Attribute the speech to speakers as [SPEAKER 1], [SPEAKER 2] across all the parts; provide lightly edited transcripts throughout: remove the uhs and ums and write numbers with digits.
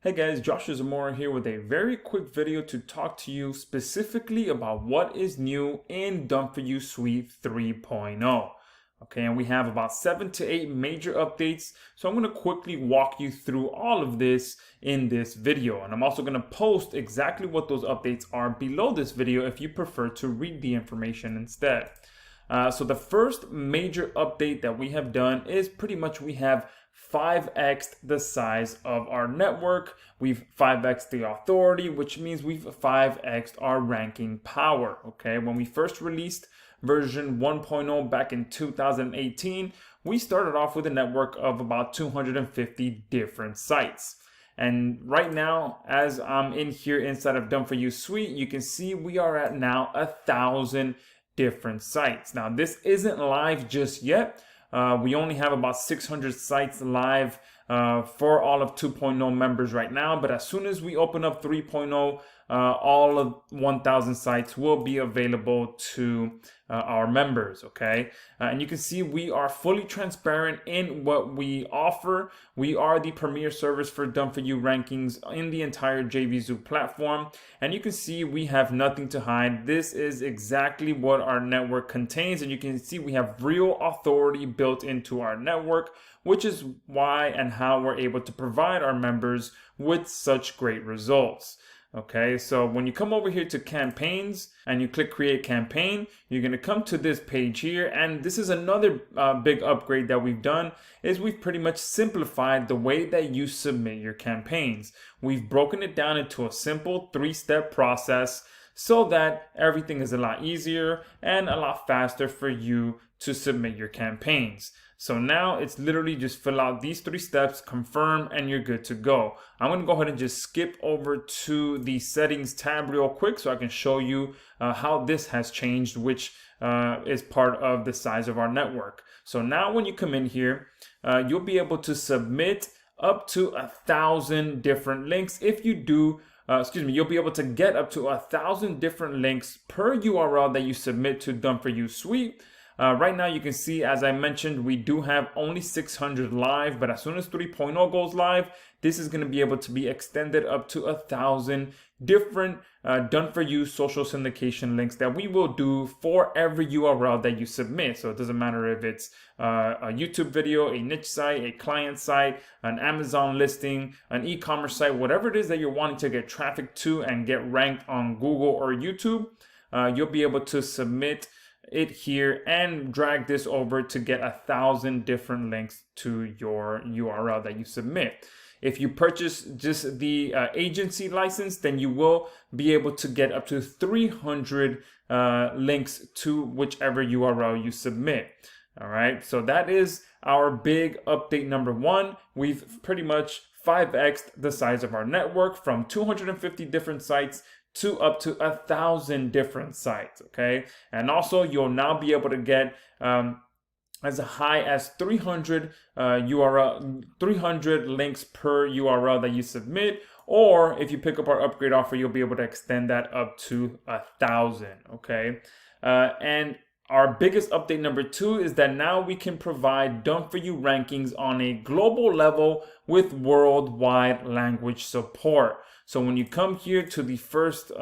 [SPEAKER 1] Hey guys, Joshua Zamora here with a very quick video to talk to you specifically about what is new in Done For You Suite 3.0. Okay, and we have about 7 to 8 major updates, so I'm going to quickly walk you through all of this in this video, and I'm also going to post exactly what those updates are below this video if you prefer to read the information instead. So the first major update that we have done is pretty much we have 5x'd the size of our network. We've 5x'd the authority, which means we've 5x'd our ranking power. Okay, when we first released version 1.0 back in 2018, we started off with a network of about 250 different sites. And right now, as I'm in here inside of Done For You Suite, you can see we are at now 1,000 different sites. Now, this isn't live just yet. We only have about 600 sites live for all of 2.0 members right now. But as soon as we open up 3.0, all of 1,000 sites will be available to our members, okay? And you can see we are fully transparent in what we offer. We are the premier service for Done For You rankings in the entire JVZoo platform. And you can see we have nothing to hide. This is exactly what our network contains. And you can see we have real authority built into our network, which is why and how we're able to provide our members with such great results. Okay, so when you come over here to campaigns and you click create campaign, you're going to come to this page here, and this is another big upgrade that we've done is we've pretty much simplified the way that you submit your campaigns. We've broken it down into a simple 3-step process so that everything is a lot easier and a lot faster for you to submit your campaigns. So now it's literally just fill out these 3 steps, confirm, and you're good to go. I'm going to go ahead and just skip over to the settings tab real quick so I can show you how this has changed, which is part of the size of our network. So now when you come in here, you'll be able to submit up to 1,000 different links. If you do, you'll be able to get up to 1,000 different links per URL that you submit to Done For You Suite. Right now you can see, as I mentioned, we do have only 600 live, but as soon as 3.0 goes live, this is going to be able to be extended up to 1,000 different Done For You social syndication links that we will do for every URL that you submit. So it doesn't matter if it's a YouTube video, a niche site, a client site, an Amazon listing, an e-commerce site, whatever it is that you're wanting to get traffic to and get ranked on Google or YouTube, you'll be able to submit it here and drag this over to get 1,000 different links to your URL that you submit. If you purchase just the agency license, then you will be able to get up to 300 links to whichever URL you submit. All right, so that is our big update number 1. We've pretty much 5x'd the size of our network from 250 different sites to up to 1,000 different sites, okay? And also you'll now be able to get as high as 300 300 links per URL that you submit, or if you pick up our upgrade offer, you'll be able to extend that up to 1,000, okay? And our biggest update number 2 is that now we can provide Done For You rankings on a global level with worldwide language support. So when you come here to the first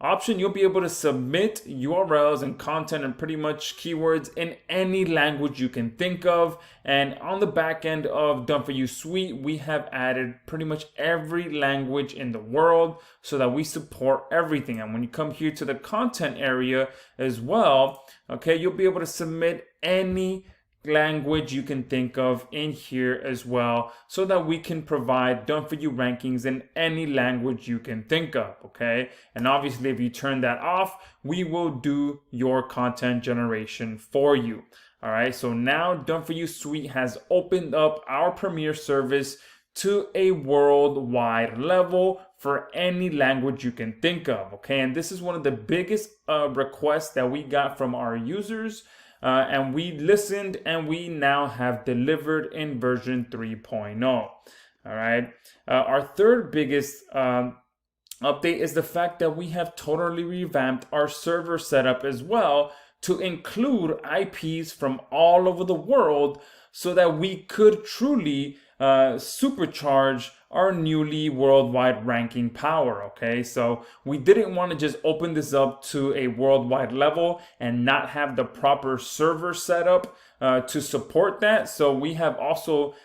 [SPEAKER 1] option, you'll be able to submit URLs and content and pretty much keywords in any language you can think of. And on the back end of Done For You Suite, we have added pretty much every language in the world so that we support everything. And when you come here to the content area as well, okay, you'll be able to submit any language you can think of in here as well, so that we can provide Done For You rankings in any language you can think of, okay? And obviously if you turn that off, we will do your content generation for you. All right, so now Done For You Suite has opened up our premier service to a worldwide level for any language you can think of, okay? And this is one of the biggest requests that we got from our users. And we listened and we now have delivered in version 3.0. All right. Our third biggest update is the fact that we have totally revamped our server setup as well to include IPs from all over the world so that we could truly supercharge our newly worldwide ranking power. Okay, so we didn't want to just open this up to a worldwide level and not have the proper server setup to support that. So we have also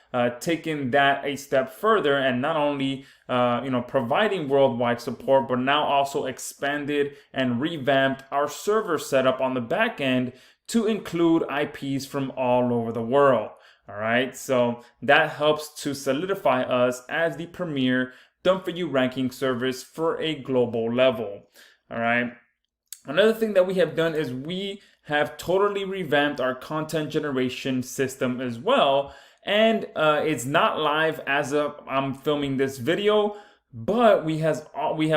[SPEAKER 1] taken that a step further, and not only providing worldwide support, but now also expanded and revamped our server setup on the back end to include IPs from all over the world. All right, so that helps to solidify us as the premier done for you ranking service for a global level. All right. Another thing that we have done is we have totally revamped our content generation system as well. And it's not live as of I'm filming this video, but we have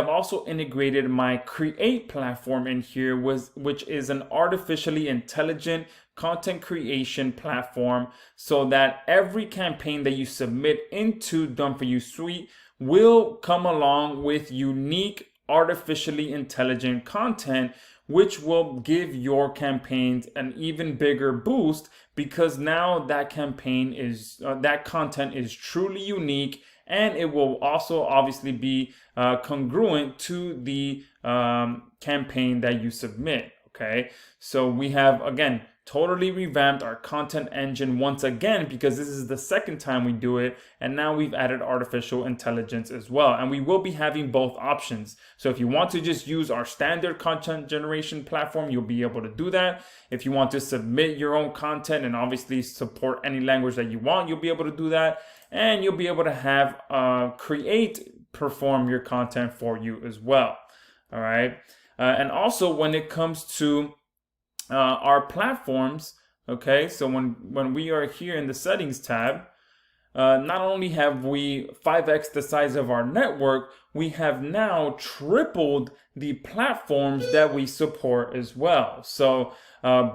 [SPEAKER 1] also integrated my Create platform in here, which is an artificially intelligent content creation platform, so that every campaign that you submit into Done For You Suite will come along with unique artificially intelligent content, which will give your campaigns an even bigger boost, because now that campaign is that content is truly unique, and it will also obviously be congruent to the campaign that you submit. Okay, so we have again totally revamped our content engine once again, because this is the second time we do it, and now we've added artificial intelligence as well, and we will be having both options. So if you want to just use our standard content generation platform, you'll be able to do that. If you want to submit your own content and obviously support any language that you want, you'll be able to do that, and you'll be able to have Create perform your content for you as well. All right, and also when it comes to our platforms, okay, so when we are here in the settings tab, not only have we 5x the size of our network, we have now tripled the platforms that we support as well. So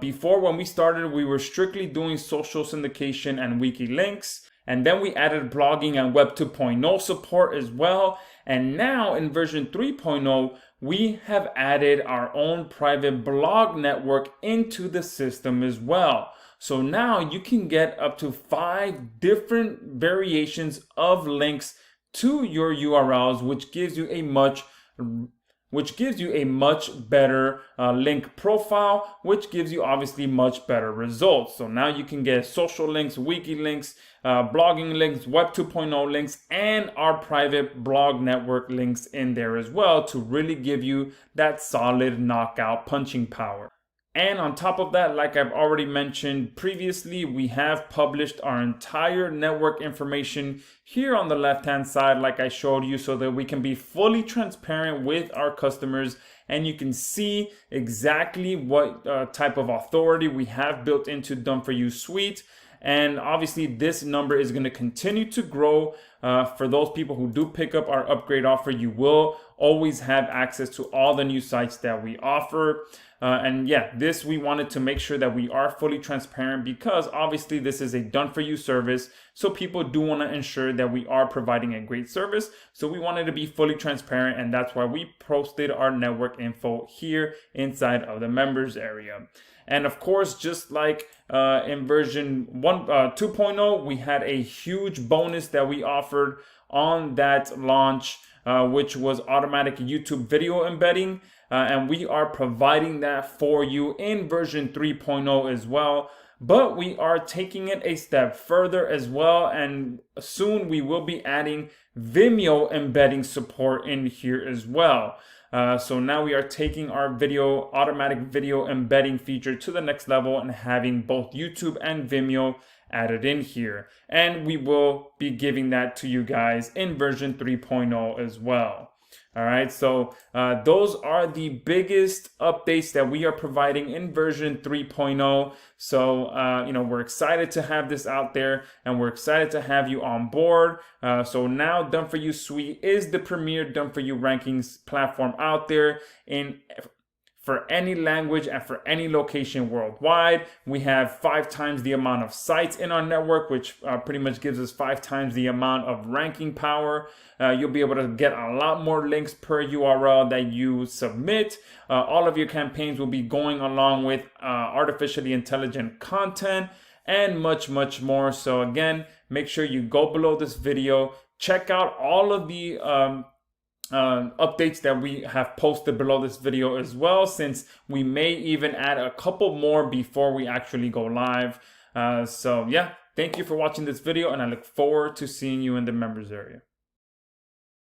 [SPEAKER 1] before, when we started, we were strictly doing social syndication and wiki links, and then we added blogging and Web 2.0 support as well. And now in version 3.0, we have added our own private blog network into the system as well. So now you can get up to 5 different variations of links to your URLs, which gives you a much better link profile, which gives you obviously much better results. So now you can get social links, wiki links, blogging links, Web 2.0 links, and our private blog network links in there as well, to really give you that solid knockout punching power. And on top of that, like I've already mentioned previously, we have published our entire network information here on the left-hand side, like I showed you, so that we can be fully transparent with our customers, and you can see exactly what type of authority we have built into Done For You Suite. And obviously this number is going to continue to grow. For those people who do pick up our upgrade offer, you will always have access to all the new sites that we offer. And yeah, this we wanted to make sure that we are fully transparent, because obviously this is a Done For You service. So people do want to ensure that we are providing a great service. So we wanted to be fully transparent, and that's why we posted our network info here inside of the members area. And of course, just like in version 2.0, we had a huge bonus that we offered on that launch, which was automatic YouTube video embedding. And we are providing that for you in version 3.0 as well. But we are taking it a step further as well, and soon we will be adding Vimeo embedding support in here as well. So now we are taking our automatic video embedding feature to the next level, and having both YouTube and Vimeo added in here. And we will be giving that to you guys in version 3.0 as well. All right, so those are the biggest updates that we are providing in version 3.0. So, we're excited to have this out there, and we're excited to have you on board. So now Done For You Suite is the premier Done For You rankings platform out there for any language and for any location worldwide. We have 5 times the amount of sites in our network, which pretty much gives us 5 times the amount of ranking power. You'll be able to get a lot more links per URL that you submit. All of your campaigns will be going along with artificially intelligent content, and much, much more. So again, make sure you go below this video, check out all of the updates that we have posted below this video as well, since we may even add a couple more before we actually go live. So yeah, thank you for watching this video, and I look forward to seeing you in the members area.